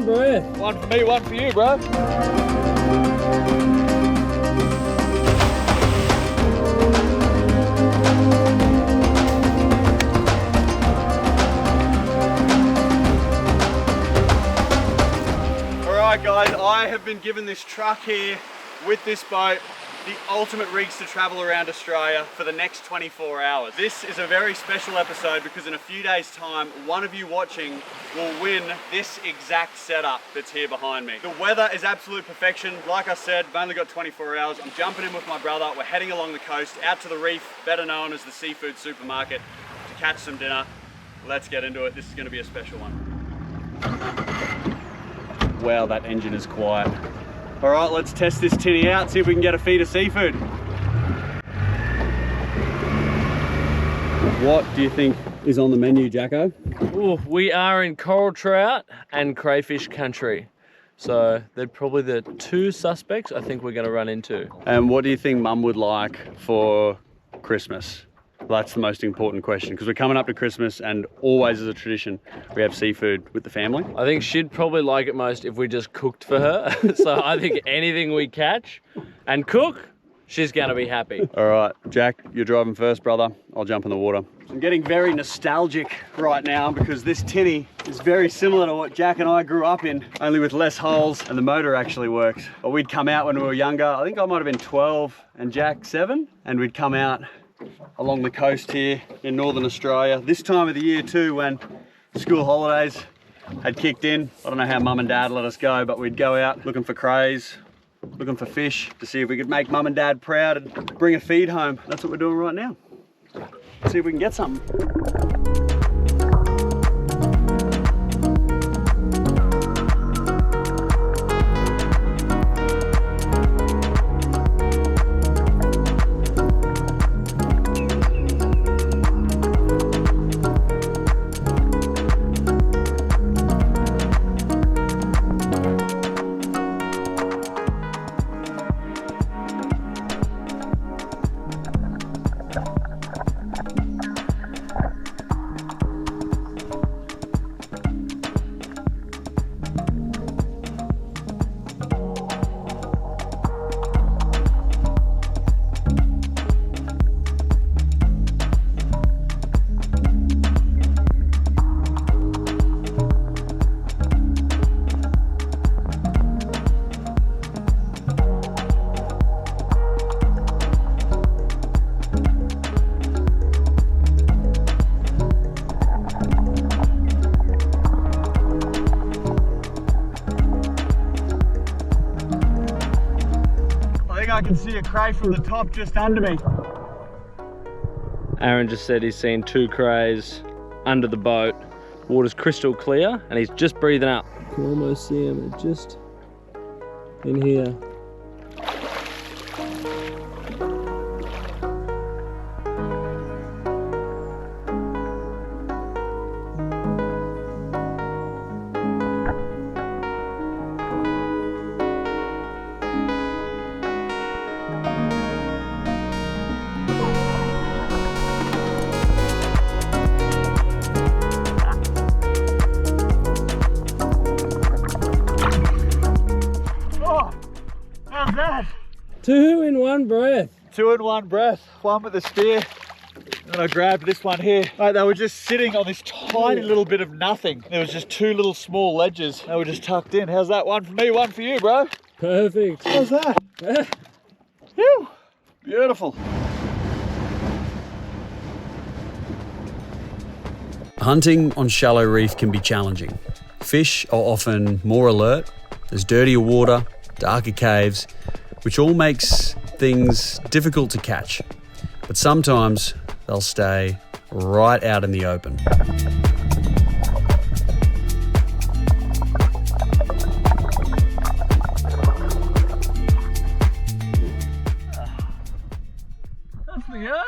one breath. One for me, one for you, bro. Alright guys, I have been given this truck here with this boat, the ultimate rigs to travel around Australia for the next 24 hours. This is a very special episode because in a few days time, one of you watching will win this exact setup that's here behind me. The weather is absolute perfection. Like I said, I've only got 24 hours. I'm jumping in with my brother. We're heading along the coast out to the reef, better known as the seafood supermarket, to catch some dinner. Let's get into it. This is going to be a special one. Wow, that engine is quiet. All right, let's test this tinny out, see if we can get a feed of seafood. What do you think is on the menu, Jacko? Ooh, we are in coral trout and crayfish country. So they're probably the two suspects I think we're gonna run into. And what do you think Mum would like for Christmas? That's the most important question because we're coming up to Christmas and always as a tradition, we have seafood with the family. I think she'd probably like it most if we just cooked for her. So I think anything we catch and cook, she's gonna be happy. All right, Jack, you're driving first, brother. I'll jump in the water. I'm getting very nostalgic right now because this tinny is very similar to what Jack and I grew up in, only with less holes and the motor actually works. But we'd come out when we were younger. I think I might have been 12 and Jack 7, and we'd come out along the coast here in northern Australia. This time of the year too, when school holidays had kicked in. I don't know how Mum and Dad let us go, but we'd go out looking for crays, looking for fish to see if we could make Mum and Dad proud and bring a feed home. That's what we're doing right now. See if we can get something. I can see a cray from the top just under me. Aaron just said he's seen 2 crays under the boat. Water's crystal clear and he's just breathing up. You can almost see him just in here. How's that? 2 in one breath. 2 in one breath. One with the spear. And I grabbed this one here. Right, they were just sitting on this tiny little bit of nothing. There was just 2 little small ledges. They were just tucked in. How's that? One for me, one for you, bro. Perfect. How's that? Whew. Beautiful. Hunting on shallow reef can be challenging. Fish are often more alert, there's dirtier water, darker caves, which all makes things difficult to catch. But sometimes they'll stay right out in the open. That's the go.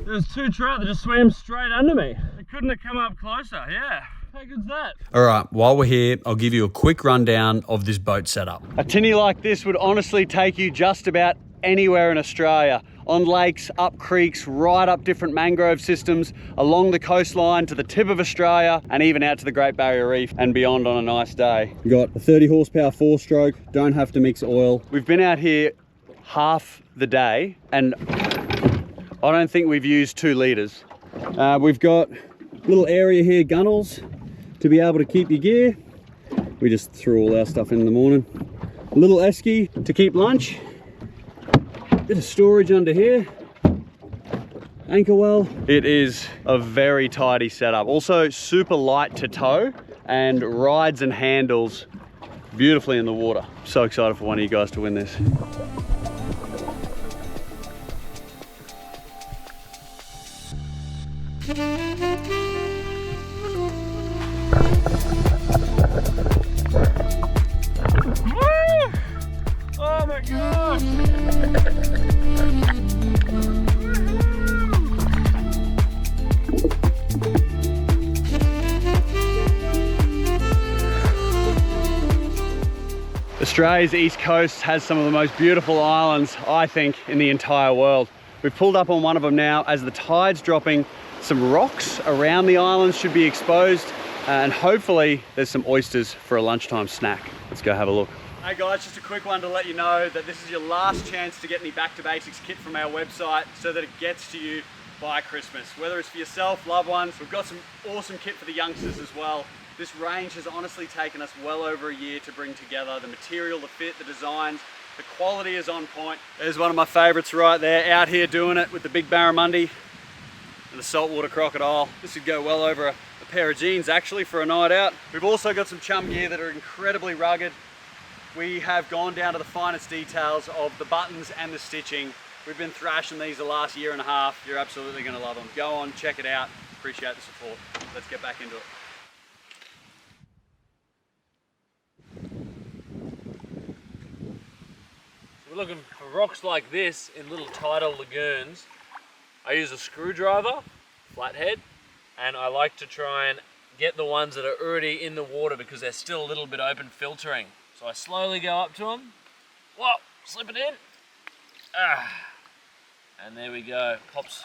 There's 2 trout that just swam straight under me. They couldn't have come up closer, yeah. How good's that? All right, while we're here, I'll give you a quick rundown of this boat setup. A tinny like this would honestly take you just about anywhere in Australia. on lakes, up creeks, right up different mangrove systems, along the coastline to the tip of Australia, and even out to the Great Barrier Reef and beyond on a nice day. We've got a 30 horsepower 4-stroke, don't have to mix oil. We've been out here half the day and I don't think we've used 2 litres. We've got a little area here, gunnels, to be able to keep your gear. We just threw all our stuff in the morning. A little esky to keep lunch. Bit of storage under here. Anchor well. It is a very tidy setup. Also super light to tow and rides and handles beautifully in the water. So excited for one of you guys to win this. Oh my gosh! Australia's east coast has some of the most beautiful islands, I think, in the entire world. We've pulled up on one of them now. As the tide's dropping, some rocks around the island should be exposed, and hopefully there's some oysters for a lunchtime snack. Let's go have a look. Hey guys, just a quick one to let you know that this is your last chance to get any Back to Basics kit from our website so that it gets to you by Christmas. Whether it's for yourself, loved ones, we've got some awesome kit for the youngsters as well. This range has honestly taken us well over a year to bring together. The material, the fit, the designs, the quality is on point. There's one of my favorites right there, out here doing it with the big barramundi and the saltwater crocodile. This would go well over a pair of jeans actually for a night out. We've also got some chum gear that are incredibly rugged. We have gone down to the finest details of the buttons and the stitching. We've been thrashing these the last year and a half. You're absolutely gonna love them. Go on, check it out. Appreciate the support. Let's get back into it. We're looking for rocks like this in little tidal lagoons. I use a screwdriver, flathead, and I like to try and get the ones that are already in the water because they're still a little bit open filtering. So I slowly go up to them, whoa, slip it in, and there we go, pops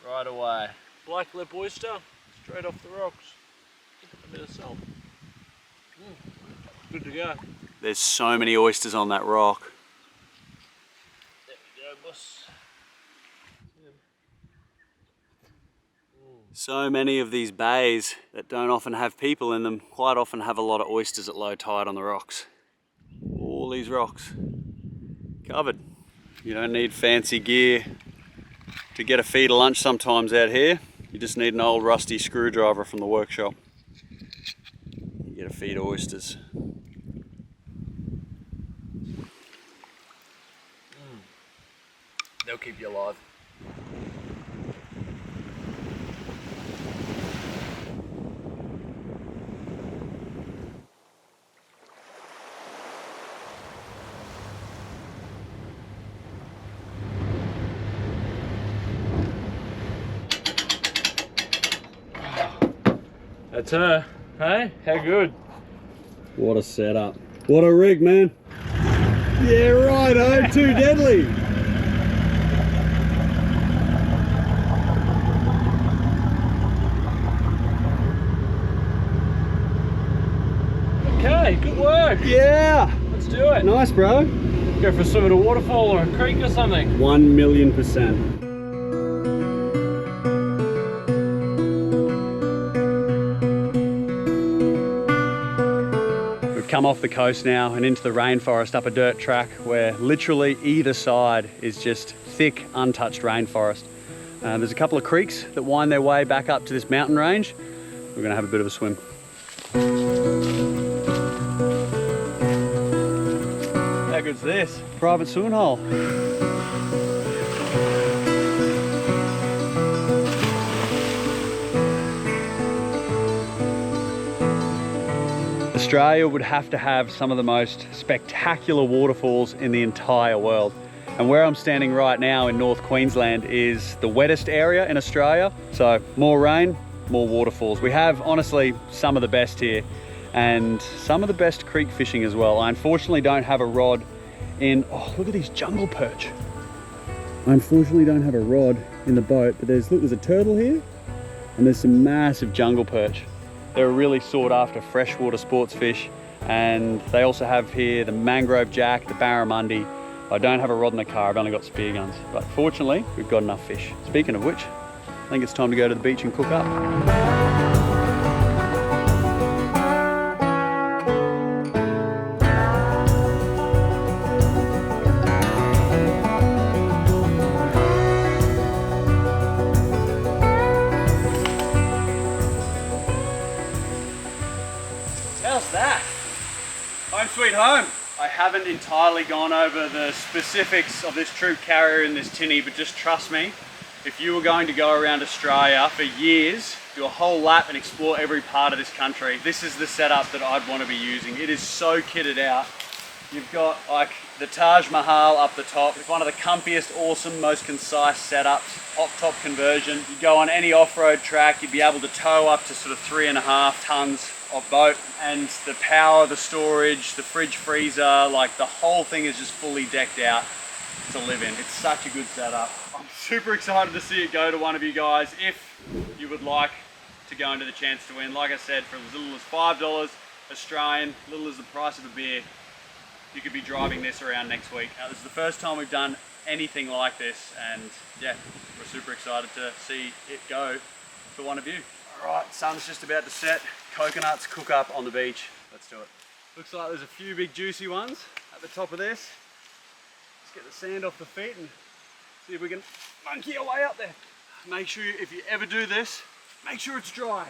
right away. Black lip oyster, straight off the rocks, a bit of salt. Good to go. There's so many oysters on that rock. There we go, boss. So many of these bays that don't often have people in them quite often have a lot of oysters at low tide on the rocks. All these rocks covered. You don't need fancy gear to get a feed of lunch sometimes out here. You just need an old rusty screwdriver from the workshop. You get a feed of oysters. They'll keep you alive. That's her, hey? How good? What a setup. What a rig, man. Yeah, right, too deadly. Okay, good work. Yeah. Let's do it. Nice, bro. Go for a swim at a waterfall or a creek or something. 1,000,000%. Come off the coast now and into the rainforest up a dirt track where literally either side is just thick, untouched rainforest. There's a couple of creeks that wind their way back up to this mountain range. We're gonna have a bit of a swim. How good's this? Private swimming hole. Australia would have to have some of the most spectacular waterfalls in the entire world. And where I'm standing right now in North Queensland is the wettest area in Australia. So more rain, more waterfalls. We have honestly some of the best here and some of the best creek fishing as well. I unfortunately don't have a rod in, oh, look at these jungle perch. I unfortunately don't have a rod in the boat, but there's a turtle here, and there's some massive jungle perch. They're a really sought after freshwater sports fish, and they also have here the mangrove jack, the barramundi. I don't have a rod in the car, I've only got spear guns, but fortunately we've got enough fish. Speaking of which, I think it's time to go to the beach and cook up. How's that? Home sweet home. I haven't entirely gone over the specifics of this troop carrier and this tinny, but just trust me, if you were going to go around Australia for years, do a whole lap and explore every part of this country, this is the setup that I'd want to be using. It is so kitted out. You've got like the Taj Mahal up the top. It's one of the comfiest, awesome, most concise setups. Hot top conversion. You go on any off-road track, you'd be able to tow up to sort of 3.5 tons of boat, and the power, the storage, the fridge freezer, like the whole thing is just fully decked out to live in. It's such a good setup. I'm super excited to see it go to one of you guys if you would like to go into the chance to win. Like I said, for as little as $5 Australian, little as the price of a beer, you could be driving this around next week. Now, this is the first time we've done anything like this, and yeah, we're super excited to see it go to one of you. All right, sun's just about to set. Coconuts cook up on the beach. Let's do it. Looks like there's a few big juicy ones at the top of this. Let's get the sand off the feet and see if we can monkey our way up there. Make sure, if you ever do this, make sure it's dry.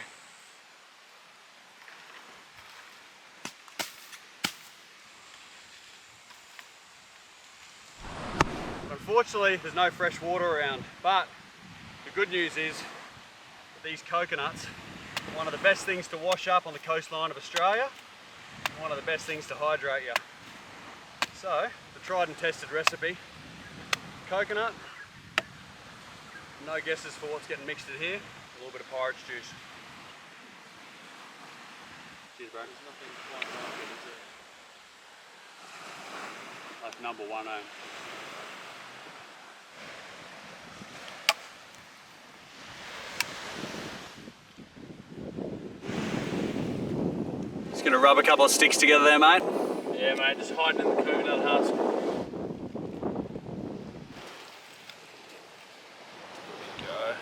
Unfortunately, there's no fresh water around, but the good news is that these coconuts are one of the best things to wash up on the coastline of Australia, and one of the best things to hydrate you. So, the tried and tested recipe, coconut, no guesses for what's getting mixed in here, a little bit of porridge juice. Cheers, bro. There's nothing quite like it, is it? Like number one, eh? Just gonna rub a couple of sticks together there, mate. Yeah, mate, just hiding in the coconut husk. Go.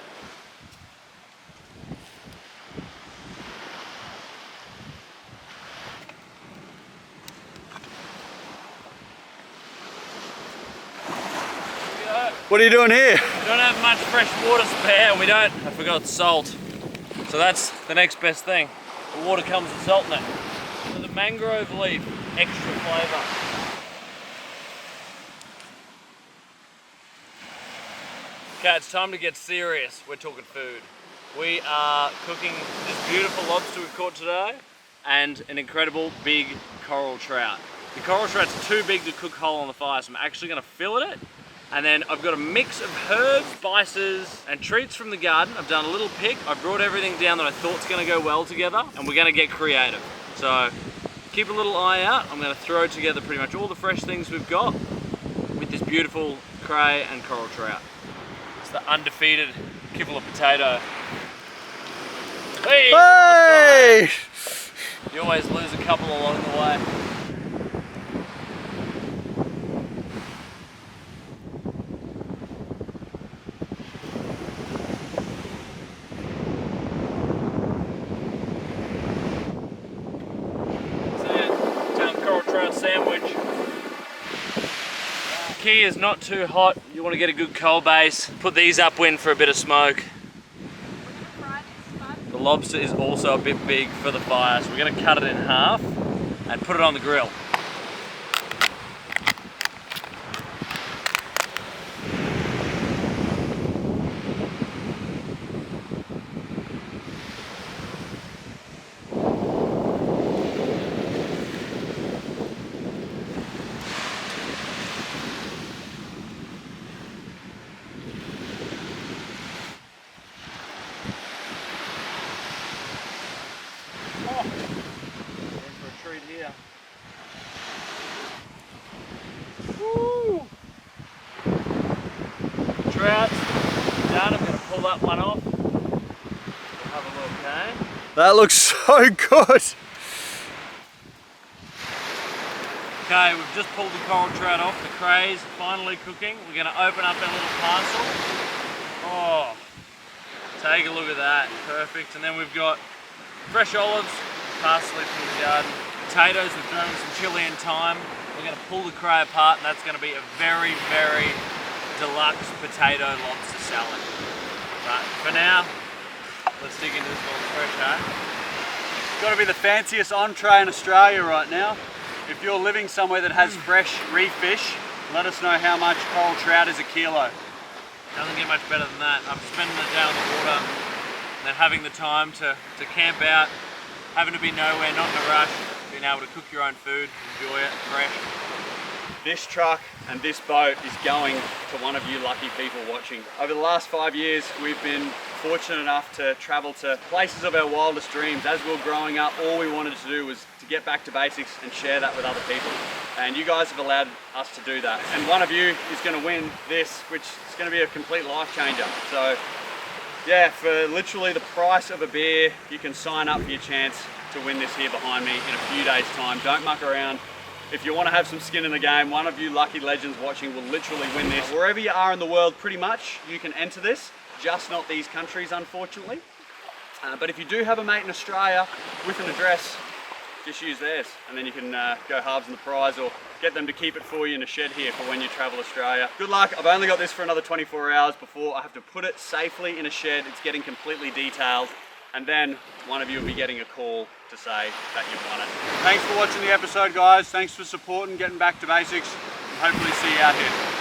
What are you doing here? We don't have much fresh water spare, and I forgot salt. So that's the next best thing. The water comes with salt in it. So the mangrove leaf, extra flavour. Okay, it's time to get serious. We're talking food. We are cooking this beautiful lobster we've caught today and an incredible big coral trout. The coral trout's too big to cook whole on the fire, so I'm actually going to fillet it. And then I've got a mix of herbs, spices, and treats from the garden. I've done a little pick. I've brought everything down that I thought's gonna go well together, and we're gonna get creative. So keep a little eye out. I'm gonna throw together pretty much all the fresh things we've got with this beautiful cray and coral trout. It's the undefeated kibble of potato. Hey! Hey! You always lose a couple along the way. Sandwich. Key is not too hot. You want to get a good coal base. Put these upwind for a bit of smoke. The lobster is also a bit big for the fire, so we're going to cut it in half and put it on the grill. Here. that one off. We'll have a look, okay? That looks so good. Okay, we've just pulled the coral trout off. The cray's finally cooking. We're going to open up our little parcel. Oh, take a look at that. Perfect. And then we've got fresh olives, parsley from the garden, potatoes. We've thrown in some chili and thyme. We're going to pull the cray apart, and that's going to be a very, very deluxe potato lobster salad. But for now, let's dig into this one fresh, eh? It's got to be the fanciest entree in Australia right now. If you're living somewhere that has fresh reef fish, let us know how much coral trout is a kilo. Doesn't get much better than that. I'm spending the day on the water, and then having the time to camp out, having to be nowhere, not in a rush, being able to cook your own food, enjoy it fresh. This truck and this boat is going to one of you lucky people watching. Over the last 5 years, we've been fortunate enough to travel to places of our wildest dreams. As we were growing up, all we wanted to do was to get back to basics and share that with other people. And you guys have allowed us to do that. And one of you is going to win this, which is going to be a complete life changer. So yeah, for literally the price of a beer, you can sign up for your chance to win this here behind me in a few days' time. Don't muck around. If you want to have some skin in the game, one of you lucky legends watching will literally win this. Wherever you are in the world, pretty much, you can enter this, just not these countries, unfortunately. But if you do have a mate in Australia with an address, just use theirs, and then you can go halves in the prize or get them to keep it for you in a shed here for when you travel Australia. Good luck. I've only got this for another 24 hours before I have to put it safely in a shed. It's getting completely detailed. And then one of you will be getting a call to say that you've won it. Thanks for watching the episode, guys. Thanks for supporting, getting back to basics, and hopefully see you out here.